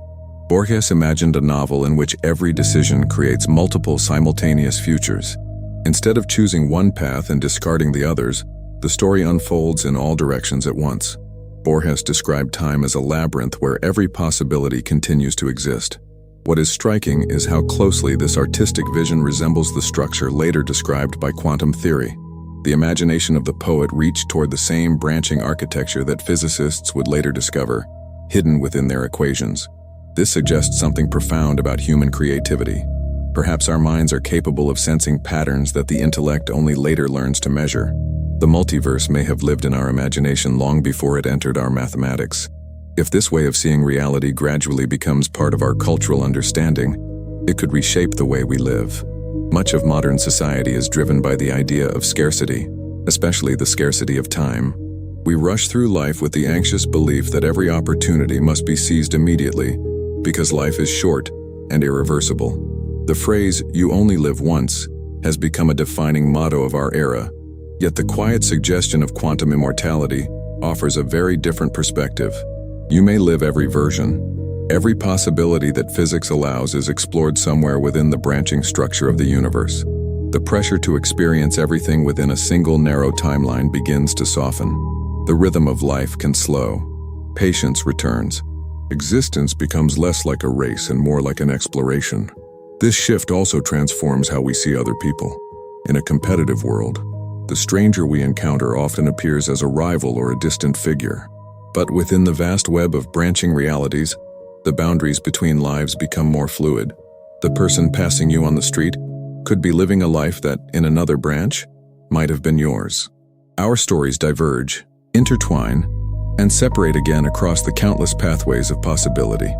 Borges imagined a novel in which every decision creates multiple simultaneous futures. Instead of choosing one path and discarding the others, the story unfolds in all directions at once. Borges described time as a labyrinth where every possibility continues to exist. What is striking is how closely this artistic vision resembles the structure later described by quantum theory. The imagination of the poet reached toward the same branching architecture that physicists would later discover, hidden within their equations. This suggests something profound about human creativity. Perhaps our minds are capable of sensing patterns that the intellect only later learns to measure. The multiverse may have lived in our imagination long before it entered our mathematics. If this way of seeing reality gradually becomes part of our cultural understanding, it could reshape the way we live. Much of modern society is driven by the idea of scarcity, especially the scarcity of time. We rush through life with the anxious belief that every opportunity must be seized immediately, because life is short and irreversible. The phrase, "you only live once," has become a defining motto of our era. Yet the quiet suggestion of quantum immortality offers a very different perspective. You may live every version. Every possibility that physics allows is explored somewhere within the branching structure of the universe. The pressure to experience everything within a single narrow timeline begins to soften. The rhythm of life can slow. Patience returns. Existence becomes less like a race and more like an exploration. This shift also transforms how we see other people. In a competitive world, the stranger we encounter often appears as a rival or a distant figure. But within the vast web of branching realities, the boundaries between lives become more fluid. The person passing you on the street could be living a life that, in another branch, might have been yours. Our stories diverge, intertwine, and separate again across the countless pathways of possibility.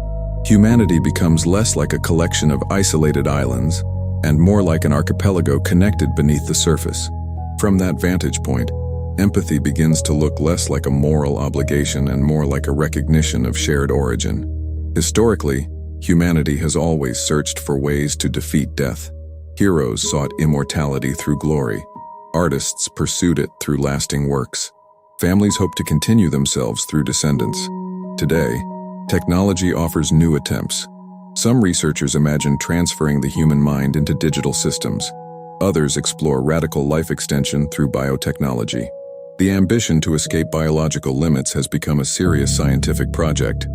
Humanity becomes less like a collection of isolated islands and more like an archipelago connected beneath the surface. From that vantage point, empathy begins to look less like a moral obligation and more like a recognition of shared origin. Historically, humanity has always searched for ways to defeat death. Heroes sought immortality through glory. Artists pursued it through lasting works. Families hope to continue themselves through descendants. Today, technology offers new attempts. Some researchers imagine transferring the human mind into digital systems. Others explore radical life extension through biotechnology. The ambition to escape biological limits has become a serious scientific project,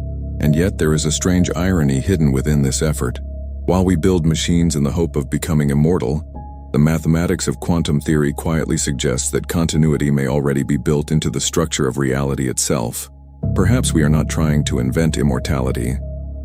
and yet there is a strange irony hidden within this effort. While we build machines in the hope of becoming immortal, the mathematics of quantum theory quietly suggests that continuity may already be built into the structure of reality itself. Perhaps we are not trying to invent immortality.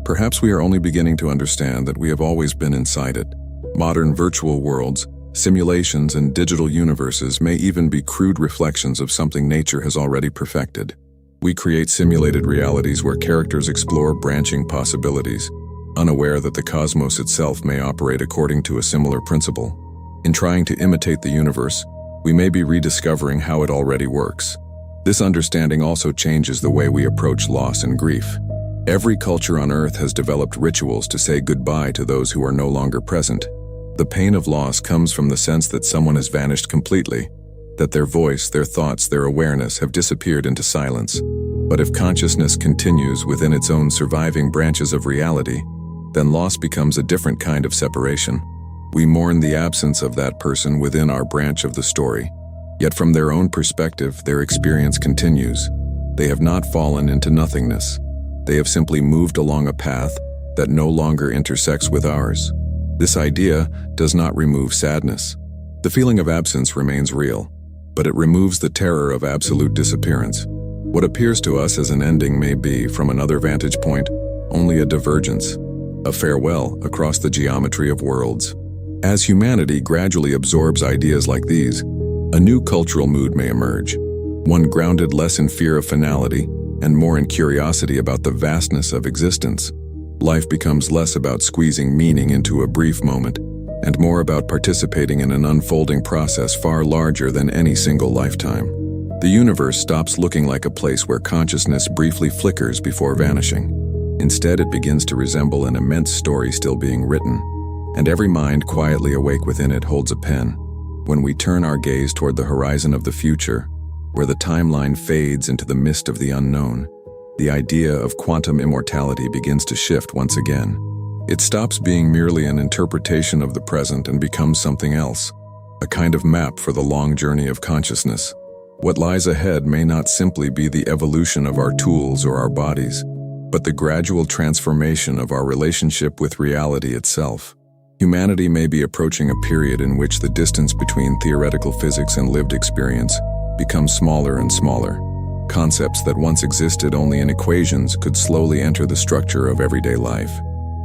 Perhaps we are only beginning to understand that we have always been inside it. Modern virtual worlds, simulations, and digital universes may even be crude reflections of something nature has already perfected. We create simulated realities where characters explore branching possibilities, unaware that the cosmos itself may operate according to a similar principle. In trying to imitate the universe, we may be rediscovering how it already works. This understanding also changes the way we approach loss and grief. Every culture on Earth has developed rituals to say goodbye to those who are no longer present. The pain of loss comes from the sense that someone has vanished completely, that their voice, their thoughts, their awareness have disappeared into silence. But if consciousness continues within its own surviving branches of reality, then loss becomes a different kind of separation. We mourn the absence of that person within our branch of the story. Yet from their own perspective, their experience continues. They have not fallen into nothingness. They have simply moved along a path that no longer intersects with ours. This idea does not remove sadness. The feeling of absence remains real, but it removes the terror of absolute disappearance. What appears to us as an ending may be, from another vantage point, only a divergence, a farewell across the geometry of worlds. As humanity gradually absorbs ideas like these, a new cultural mood may emerge, one grounded less in fear of finality and more in curiosity about the vastness of existence. Life becomes less about squeezing meaning into a brief moment and more about participating in an unfolding process far larger than any single lifetime. The universe stops looking like a place where consciousness briefly flickers before vanishing. Instead, it begins to resemble an immense story still being written, and every mind quietly awake within it holds a pen. When we turn our gaze toward the horizon of the future, where the timeline fades into the mist of the unknown, the idea of quantum immortality begins to shift once again. It stops being merely an interpretation of the present and becomes something else, a kind of map for the long journey of consciousness. What lies ahead may not simply be the evolution of our tools or our bodies, but the gradual transformation of our relationship with reality itself. Humanity may be approaching a period in which the distance between theoretical physics and lived experience becomes smaller and smaller. Concepts that once existed only in equations could slowly enter the structure of everyday life.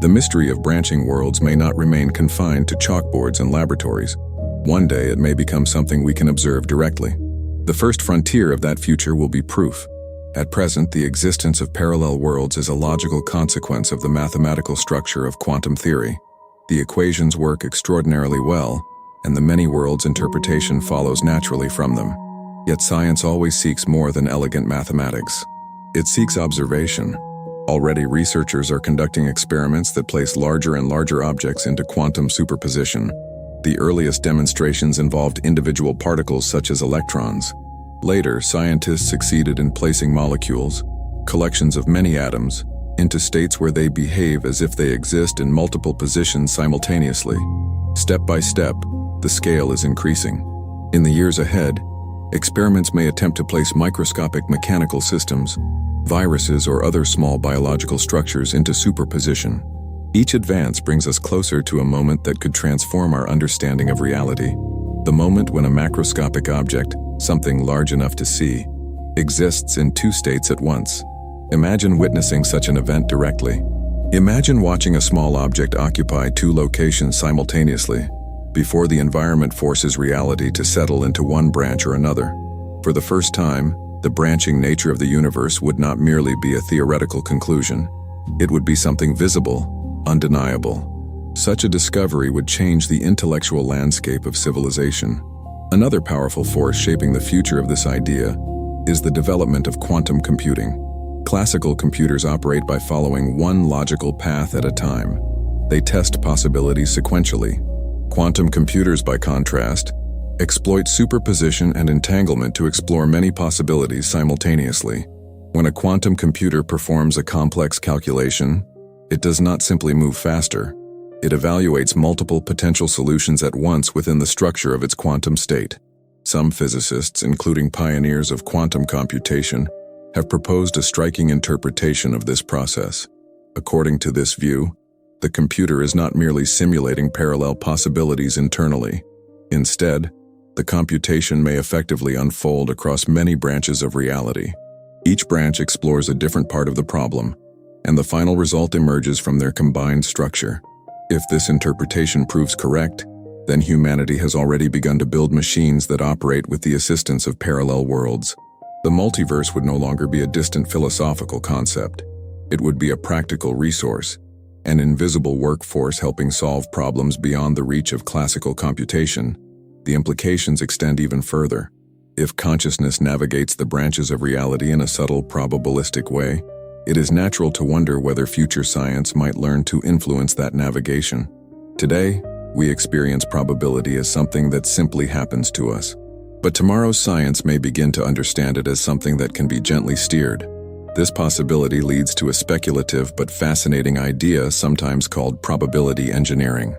The mystery of branching worlds may not remain confined to chalkboards and laboratories. One day it may become something we can observe directly. The first frontier of that future will be proof. At present, the existence of parallel worlds is a logical consequence of the mathematical structure of quantum theory. The equations work extraordinarily well, and the many worlds interpretation follows naturally from them. Yet science always seeks more than elegant mathematics. It seeks observation. Already, researchers are conducting experiments that place larger and larger objects into quantum superposition. The earliest demonstrations involved individual particles such as electrons. Later, scientists succeeded in placing molecules, collections of many atoms, into states where they behave as if they exist in multiple positions simultaneously. Step by step, the scale is increasing. In the years ahead, experiments may attempt to place microscopic mechanical systems, viruses, or other small biological structures into superposition. Each advance brings us closer to a moment that could transform our understanding of reality. The moment when a macroscopic object, something large enough to see, exists in two states at once. Imagine witnessing such an event directly. Imagine watching a small object occupy two locations simultaneously, before the environment forces reality to settle into one branch or another. For the first time, the branching nature of the universe would not merely be a theoretical conclusion. It would be something visible, undeniable. Such a discovery would change the intellectual landscape of civilization. Another powerful force shaping the future of this idea is the development of quantum computing. Classical computers operate by following one logical path at a time. They test possibilities sequentially. Quantum computers, by contrast, exploit superposition and entanglement to explore many possibilities simultaneously. When a quantum computer performs a complex calculation, it does not simply move faster. It evaluates multiple potential solutions at once within the structure of its quantum state. Some physicists, including pioneers of quantum computation, have proposed a striking interpretation of this process. According to this view, the computer is not merely simulating parallel possibilities internally. Instead, the computation may effectively unfold across many branches of reality. Each branch explores a different part of the problem, and the final result emerges from their combined structure. If this interpretation proves correct, then humanity has already begun to build machines that operate with the assistance of parallel worlds. The multiverse would no longer be a distant philosophical concept. It would be a practical resource, an invisible workforce helping solve problems beyond the reach of classical computation. The implications extend even further. If consciousness navigates the branches of reality in a subtle, probabilistic way, it is natural to wonder whether future science might learn to influence that navigation. Today, we experience probability as something that simply happens to us. But tomorrow's science may begin to understand it as something that can be gently steered. This possibility leads to a speculative but fascinating idea sometimes called probability engineering.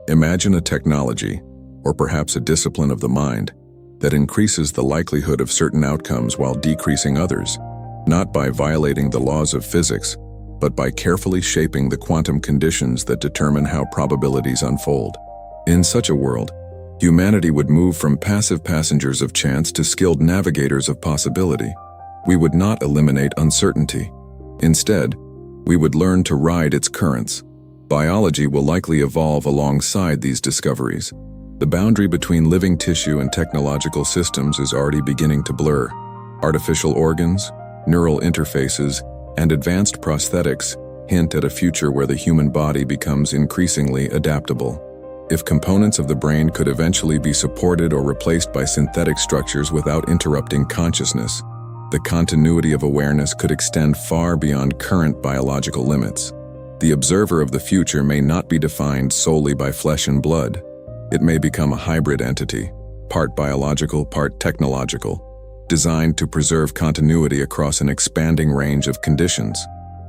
Imagine a technology, or perhaps a discipline of the mind, that increases the likelihood of certain outcomes while decreasing others, not by violating the laws of physics, but by carefully shaping the quantum conditions that determine how probabilities unfold. In such a world, humanity would move from passive passengers of chance to skilled navigators of possibility. We would not eliminate uncertainty. Instead, we would learn to ride its currents. Biology will likely evolve alongside these discoveries. The boundary between living tissue and technological systems is already beginning to blur. Artificial organs, neural interfaces, and advanced prosthetics hint at a future where the human body becomes increasingly adaptable. If components of the brain could eventually be supported or replaced by synthetic structures without interrupting consciousness, the continuity of awareness could extend far beyond current biological limits. The observer of the future may not be defined solely by flesh and blood. It may become a hybrid entity, part biological, part technological, designed to preserve continuity across an expanding range of conditions.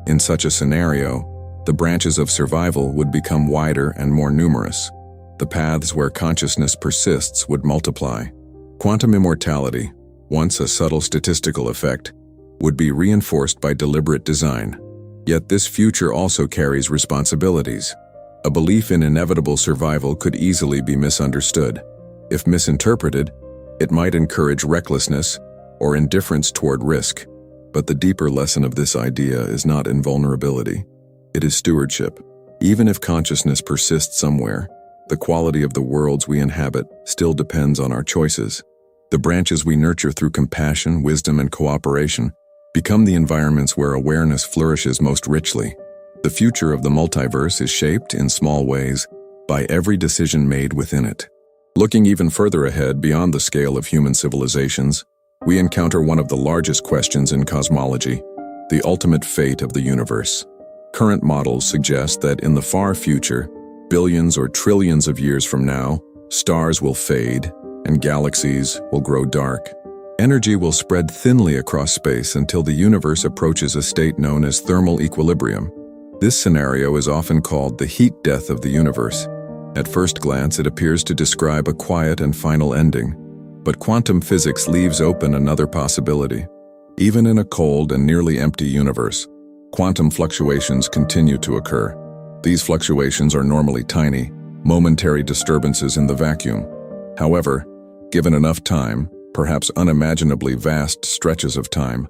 In such a scenario, the branches of survival would become wider and more numerous. The paths where consciousness persists would multiply. Quantum immortality, once a subtle statistical effect, would be reinforced by deliberate design. Yet this future also carries responsibilities. A belief in inevitable survival could easily be misunderstood. If misinterpreted, it might encourage recklessness or indifference toward risk. But the deeper lesson of this idea is not invulnerability. It is stewardship. Even if consciousness persists somewhere, the quality of the worlds we inhabit still depends on our choices. The branches we nurture through compassion, wisdom, and cooperation become the environments where awareness flourishes most richly. The future of the multiverse is shaped, in small ways, by every decision made within it. Looking even further ahead beyond the scale of human civilizations, we encounter one of the largest questions in cosmology: the ultimate fate of the universe. Current models suggest that in the far future, billions or trillions of years from now, stars will fade and galaxies will grow dark. Energy will spread thinly across space until the universe approaches a state known as thermal equilibrium. This scenario is often called the heat death of the universe. At first glance, it appears to describe a quiet and final ending, but quantum physics leaves open another possibility. Even in a cold and nearly empty universe, quantum fluctuations continue to occur. These fluctuations are normally tiny, momentary disturbances in the vacuum. However, given enough time, perhaps unimaginably vast stretches of time,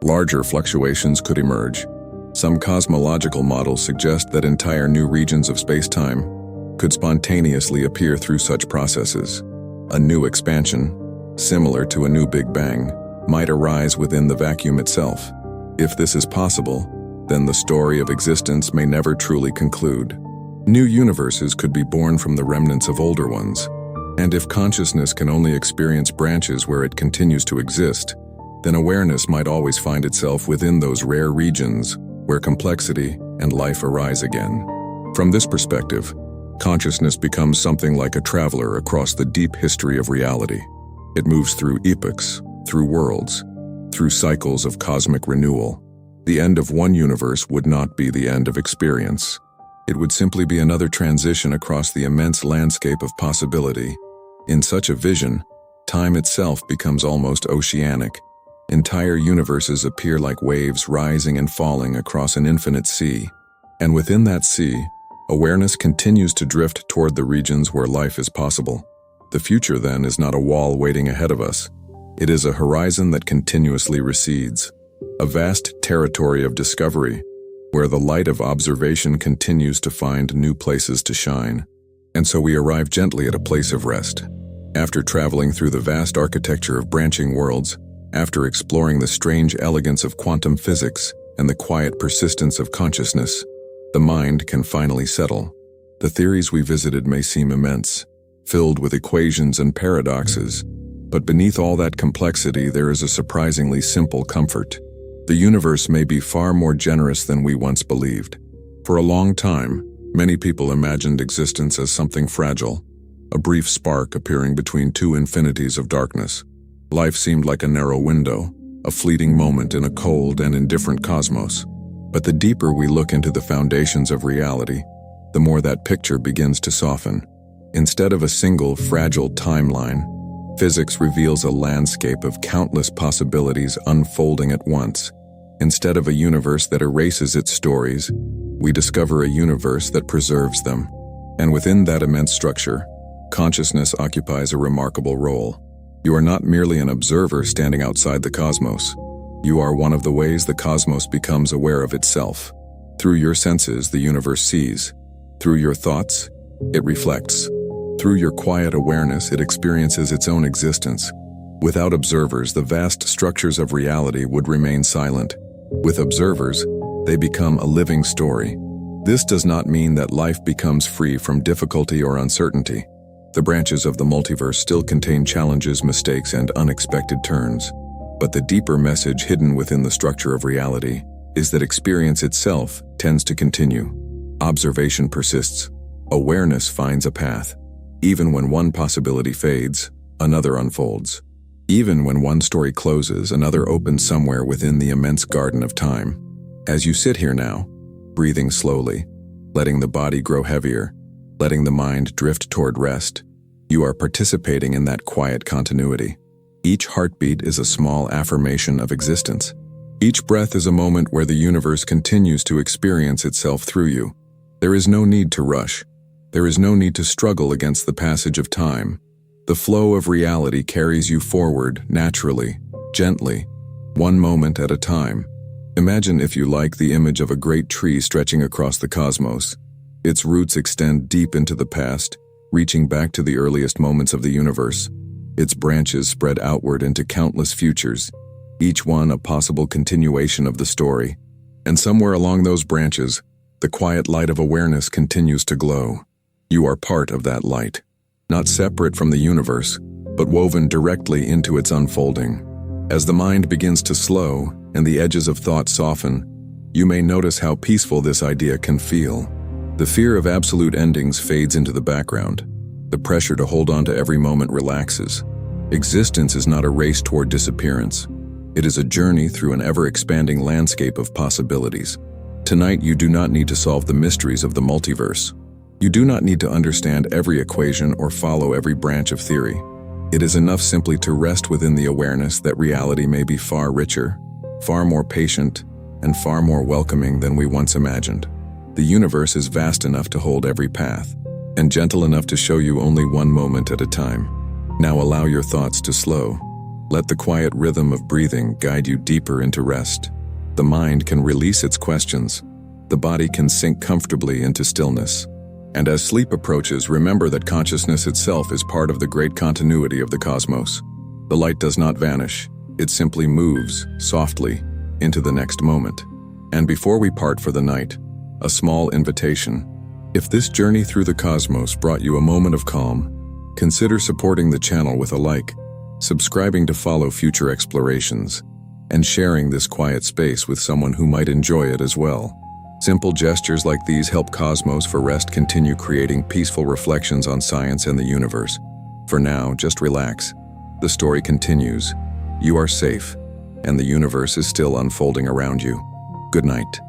larger fluctuations could emerge. Some cosmological models suggest that entire new regions of space-time could spontaneously appear through such processes. A new expansion, similar to a new Big Bang, might arise within the vacuum itself. If this is possible, then the story of existence may never truly conclude. New universes could be born from the remnants of older ones, And if consciousness can only experience branches where it continues to exist, then awareness might always find itself within those rare regions where complexity and life arise again. From this perspective, consciousness becomes something like a traveler across the deep history of reality. It moves through epochs, through worlds, through cycles of cosmic renewal. The end of one universe would not be the end of experience. It would simply be another transition across the immense landscape of possibility. In such a vision, time itself becomes almost oceanic. Entire universes appear like waves rising and falling across an infinite sea. And within that sea, awareness continues to drift toward the regions where life is possible. The future, then, is not a wall waiting ahead of us. It is a horizon that continuously recedes, a vast territory of discovery, where the light of observation continues to find new places to shine. And so we arrive gently at a place of rest. After traveling through the vast architecture of branching worlds, after exploring the strange elegance of quantum physics and the quiet persistence of consciousness, the mind can finally settle. The theories we visited may seem immense, filled with equations and paradoxes, but beneath all that complexity there is a surprisingly simple comfort. The universe may be far more generous than we once believed. For a long time, many people imagined existence as something fragile, a brief spark appearing between two infinities of darkness. Life seemed like a narrow window, a fleeting moment in a cold and indifferent cosmos. But the deeper we look into the foundations of reality, the more that picture begins to soften. Instead of a single, fragile timeline, physics reveals a landscape of countless possibilities unfolding at once. Instead of a universe that erases its stories, we discover a universe that preserves them. And within that immense structure, consciousness occupies a remarkable role. You are not merely an observer standing outside the cosmos. You are one of the ways the cosmos becomes aware of itself. Through your senses, the universe sees. Through your thoughts, it reflects. Through your quiet awareness, it experiences its own existence. Without observers, the vast structures of reality would remain silent. With observers, they become a living story. This does not mean that life becomes free from difficulty or uncertainty. The branches of the multiverse still contain challenges, mistakes, and unexpected turns. But the deeper message hidden within the structure of reality is that experience itself tends to continue. Observation persists. Awareness finds a path. Even when one possibility fades, another unfolds. Even when one story closes, another opens somewhere within the immense garden of time. As you sit here now, breathing slowly, letting the body grow heavier, letting the mind drift toward rest, you are participating in that quiet continuity. Each heartbeat is a small affirmation of existence. Each breath is a moment where the universe continues to experience itself through you. There is no need to rush. There is no need to struggle against the passage of time. The flow of reality carries you forward naturally, gently, one moment at a time. Imagine, if you like, the image of a great tree stretching across the cosmos. Its roots extend deep into the past, reaching back to the earliest moments of the universe. Its branches spread outward into countless futures, each one a possible continuation of the story. And somewhere along those branches, the quiet light of awareness continues to glow. You are part of that light, not separate from the universe, but woven directly into its unfolding. As the mind begins to slow and the edges of thought soften, you may notice how peaceful this idea can feel. The fear of absolute endings fades into the background. The pressure to hold on to every moment relaxes. Existence is not a race toward disappearance. It is a journey through an ever-expanding landscape of possibilities. Tonight, you do not need to solve the mysteries of the multiverse. You do not need to understand every equation or follow every branch of theory. It is enough simply to rest within the awareness that reality may be far richer, far more patient, and far more welcoming than we once imagined. The universe is vast enough to hold every path, and gentle enough to show you only one moment at a time. Now allow your thoughts to slow. Let the quiet rhythm of breathing guide you deeper into rest. The mind can release its questions. The body can sink comfortably into stillness. And as sleep approaches, remember that consciousness itself is part of the great continuity of the cosmos. The light does not vanish. It simply moves, softly, into the next moment. And before we part for the night, a small invitation. If this journey through the cosmos brought you a moment of calm, Consider supporting the channel with a like, subscribing to follow future explorations, and sharing this quiet space with someone who might enjoy it as well. Simple gestures like these help Cosmos for Rest continue creating peaceful reflections on science and the universe. For now, just relax. The story continues. You are safe, and the universe is still unfolding around you. Good night.